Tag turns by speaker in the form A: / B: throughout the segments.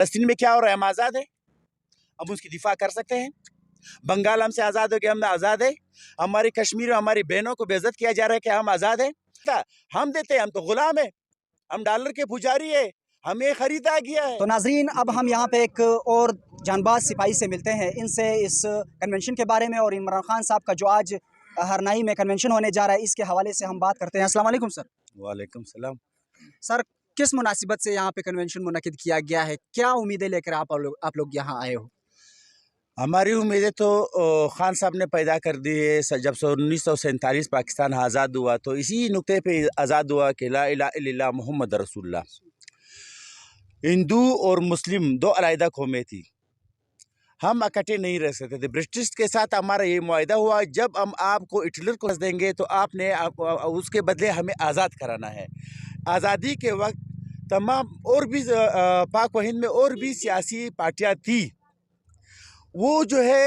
A: فلسطین میں کیا ہو رہا ہے؟ ہم آزاد ہیں؟ ہم اس کی دفاع کر سکتے ہیں؟ بنگال ہم سے آزاد ہو گیا، ہم آزاد ہے؟ ہماری کشمیر میں ہماری بہنوں کو بے عزت کیا جا رہا ہے کہ ہم آزاد ہیں؟ ہم دیتے ہیں؟ ہم تو غلام ہیں، ہم ڈالر کے پجاری ہیں، ہمیں خریدا گیا ہے۔
B: تو ناظرین، اب ہم یہاں پہ ایک اور جان باز سپاہی سے ملتے ہیں، ان سے اس کنونشن کے بارے میں اور عمران خان صاحب کا جو آج ہرنائی میں کنونشن ہونے جا رہا ہے اس کے حوالے سے ہم بات کرتے ہیں۔ السلام علیکم سر۔
A: وعلیکم السلام۔
B: سر، کس مناسبت سے یہاں پہ کنونشن منعقد کیا گیا ہے؟ کیا امیدیں لے کر آپ لوگ یہاں آئے ہو؟
A: ہماری امیدیں تو خان صاحب نے پیدا کر دی ہے۔ جب 1947 پاکستان آزاد ہوا تو اسی نقطے پہ آزاد ہوا کہ لا الہ الا اللہ محمد رسول اللہ۔ ہندو اور مسلم دو علیحدہ قومیں تھی، ہم اکٹھے نہیں رہ سکتے تھے۔ برٹش کے ساتھ ہمارا یہ معاہدہ ہوا، جب ہم آپ کو ہٹلر کو دیں گے تو آپ نے اس کے بدلے ہمیں آزاد کرانا ہے۔ آزادی کے وقت تمام اور بھی پاک و ہند میں اور بھی سیاسی پارٹیاں تھی، وہ جو ہے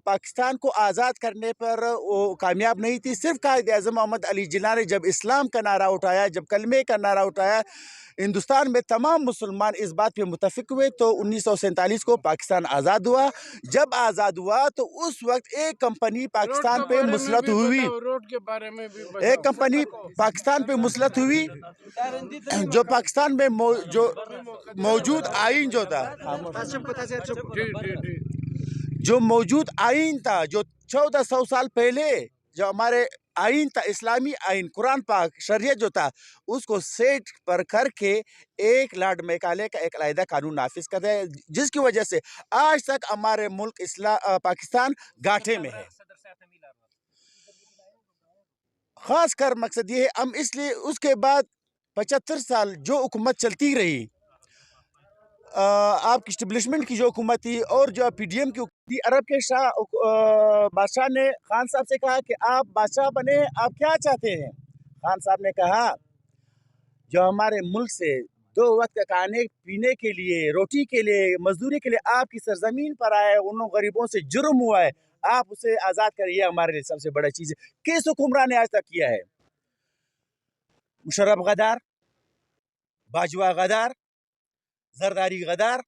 A: پاکستان کو آزاد کرنے پر وہ کامیاب نہیں تھی۔ صرف قائد اعظم محمد علی جناح نے جب اسلام کا نعرہ اٹھایا، جب کلمے کا نعرہ اٹھایا، ہندوستان میں تمام مسلمان اس بات پہ متفق ہوئے تو 1947 کو پاکستان آزاد ہوا۔ جب آزاد ہوا تو اس وقت ایک کمپنی پاکستان پہ مسلط ہوئی، ایک کمپنی پاکستان پہ مسلط ہوئی، جو پاکستان میں جو موجود آئین جو تھا، جو موجود آئین تھا، جو 1400 سال پہلے جو ہمارے آئین تھا، اسلامی آئین، قرآن پاک شریعت جو تھا، اس کو سیٹ پر کر کے ایک لارڈ میکالے کا ایک علیحدہ قانون نافذ کر دیا، جس کی وجہ سے آج تک ہمارے ملک پاکستان گھاٹے میں ہے۔ خاص کر مقصد یہ ہے، ہم اس لیے اس کے بعد 75 سال جو حکومت چلتی رہی، آپ کی اسٹیبلشمنٹ کی جو حکومت تھی اور جو پی ڈی ایم کی حکومت تھی، عرب کے بادشاہ نے خان صاحب سے کہا کہ آپ بادشاہ بنے، آپ کیا چاہتے ہیں؟ خان صاحب نے کہا جو ہمارے ملک سے 2 وقت کھانے پینے کے لیے، روٹی کے لیے، مزدوری کے لیے آپ کی سرزمین پر آئے، ان غریبوں سے جرم ہوا ہے، آپ اسے آزاد کریے، ہمارے لیے سب سے بڑا چیز ہے۔ کس حکمران نے آج تک کیا ہے؟ مشرف غدار، باجوہ غدار، زرداری غدار،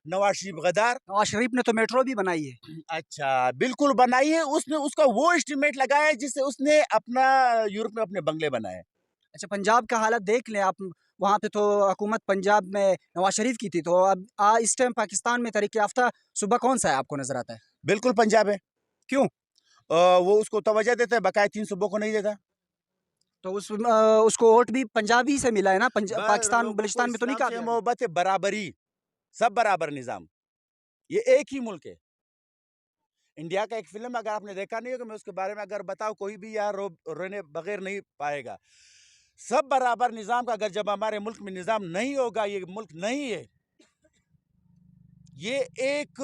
A: نواز شریف غدار۔
B: نواز شریف نے تو میٹرو بھی بنائی ہے۔
A: اچھا، بالکل بنائی ہے، اس نے اس کا وہ اسٹیمیٹ لگایا ہے جس سے اس نے اپنا یورپ میں اپنے بنگلے بنائے۔
B: اچھا، پنجاب کا حالت دیکھ لیں آپ، وہاں پہ تو حکومت پنجاب میں نواز شریف کی تھی، تو اب اس ٹائم پاکستان میں ترقی یافتہ صوبہ کون سا ہے آپ کو نظر آتا ہے؟
A: بالکل پنجاب ہے۔
B: کیوں؟
A: وہ اس کو توجہ دیتا ہے، بقایا 3 صوبوں کو نہیں دیتا۔
B: تو اس کو ووٹ بھی پنجابی سے ملا ہے نا، پاکستان بلوچستان میں تو نہیں
A: اسلام سے
B: کہا۔
A: محبت ہے، برابری، سب برابر نظام، یہ ایک ہی ملک ہے۔ انڈیا کا ایک فلم اگر آپ نے دیکھا نہیں ہوگا، میں اس کے بارے میں اگر بتاؤں، کوئی بھی یہاں رونے بغیر نہیں پائے گا۔ سب برابر نظام کا اگر جب ہمارے ملک میں نظام نہیں ہوگا، یہ ملک نہیں ہے، یہ ایک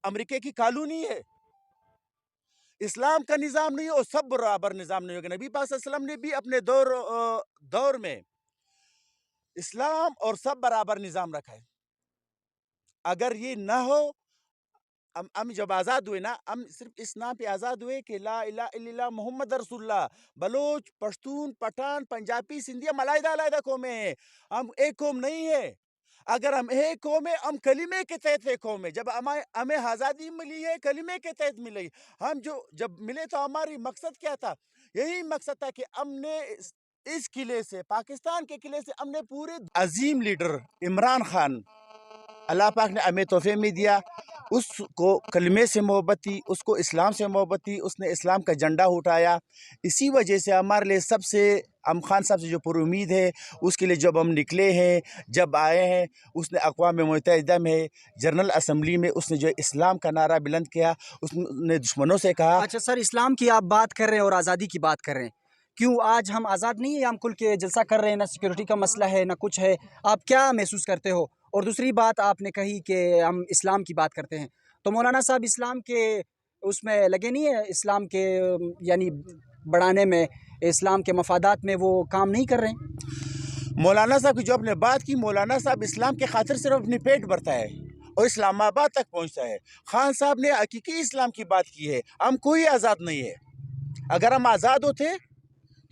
A: امریکہ کی کالونی ہے۔ اسلام کا نظام نہیں ہو، سب برابر نظام نہیں ہوگا۔ نبی پاک صلی اللہ علیہ وسلم نے بھی اپنے دور میں اسلام اور سب برابر نظام رکھا ہے۔ اگر یہ نہ ہو، ہم جب آزاد ہوئے نا، ہم صرف اس نام پہ آزاد ہوئے کہ لا الہ الا اللہ محمد رسول اللہ۔ بلوچ، پشتون، پٹھان، پنجابی، سندھی، ہم علیحدہ قومیں ہیں، ہم ایک قوم نہیں ہے۔ اگر ہم ایک قوم ہے، ہم کلمے کے تحت ایک قوم ہے۔ جب ہمیں آزادی ملی ہے، کلمے کے تحت ملی۔ ہم جب ملے تو ہماری مقصد کیا تھا؟ یہی مقصد تھا کہ ہم نے اس قلعے سے، پاکستان کے قلعے سے، ہم نے پورے عظیم لیڈر عمران خان، اللہ پاک نے ہمیں تحفے میں دیا، اس کو کلمے سے محبت تھی، اس کو اسلام سے محبت تھی، اس نے اسلام کا جھنڈا اٹھایا۔ اسی وجہ سے ہمارے لیے سب سے، ہم خان صاحب سے جو پر امید ہے، اس کے لیے جب ہم نکلے ہیں، جب آئے ہیں، اس نے اقوام متحدہ میں جنرل اسمبلی میں اس نے جو اسلام کا نعرہ بلند کیا، اس نے دشمنوں سے کہا۔
B: اچھا سر، اسلام کی آپ بات کر رہے ہیں اور آزادی کی بات کر رہے ہیں، کیوں آج ہم آزاد نہیں ہیں؟ ہم کل کے جلسہ کر رہے ہیں، نہ سیکیورٹی کا مسئلہ ہے، نہ کچھ ہے، آپ کیا محسوس کرتے ہو؟ اور دوسری بات آپ نے کہی کہ ہم اسلام کی بات کرتے ہیں، تو مولانا صاحب اسلام کے اس میں لگے نہیں ہیں، اسلام کے یعنی بڑھانے میں، اسلام کے مفادات میں وہ کام نہیں کر رہے ہیں؟
A: مولانا صاحب کی جو اپنے بات کی، مولانا صاحب اسلام کے خاطر صرف اپنی پیٹ بھرتا ہے اور اسلام آباد تک پہنچتا ہے۔ خان صاحب نے حقیقی اسلام کی بات کی ہے، ہم کوئی آزاد نہیں ہے۔ اگر ہم آزاد ہوتے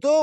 A: 2